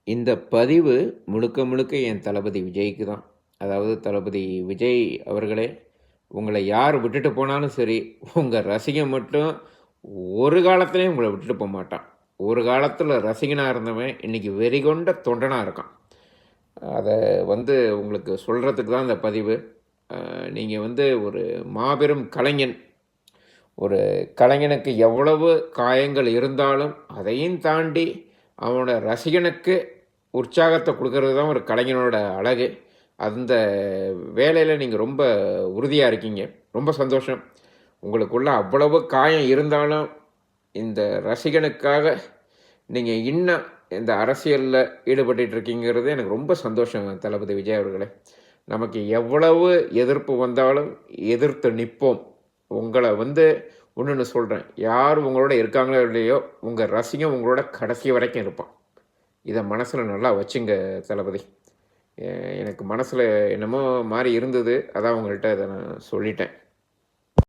இந்த பதிவு முழுக்க முழுக்க என் தளபதி விஜய்க்கு தான். அதாவது தளபதி விஜய் அவர்களே, உங்கள யார் விட்டுட்டு போனாலும் சரி, உங்க ரசிகன் மட்டும் ஒரு காலத்திலயும் உங்கள விட்டுட்டு போமாட்டான். ஒரு காலத்தில ரசிகனா இருந்தவன், இன்னைக்கு வெறிகொண்ட தொண்டனா இருக்கான். அத உங்களுக்கு சொல்றதுக்கு தான் இந்த பதிவு. நீங்க ஒரு மாபெரும் கலைஞன். ஒரு கலைஞனுக்கு எவ்வளவு காயங்கள் இருந்தாலும், அதையும் தாண்டி அவனோட ரசிகனுக்கு உற்சாகத்த குடுக்கறது தான் ஒரு கலைஞனோட அழகு. அந்த வேலையில நீங்க ரொம்ப உறுதியா இருக்கீங்க. ரொம்ப சந்தோஷம். உங்களுக்குள்ள அவ்வளவு காயம் இருந்தாலும், இந்த ரசிகனுக்காக நீங்க இன்னும் இந்த அரசியல்ல ஈடுபட்டுட்டு இருக்கீங்கிறது எனக்கு ரொம்ப சந்தோஷம் தளபதி விஜய் அவர்களே. நமக்கு எவ்வளவு எதிர்ப்பு வந்தாலும் எதிர்த்து நிப்போம். உங்கள இன்னொன்னு சொல்றேன். யார் உங்களோட இருக்காங்களோ இல்லையோ, உங்க ரசிகன் உங்களோட கடைசி வரைக்கும் இருப்பான். இத மனசுல நல்லா வச்சுங்க தளபதி. எனக்கு மனசுல என்னமோ மாரி இருந்தது. அதான் உங்கள்ட்ட இத நான் சொல்லிட்டேன்.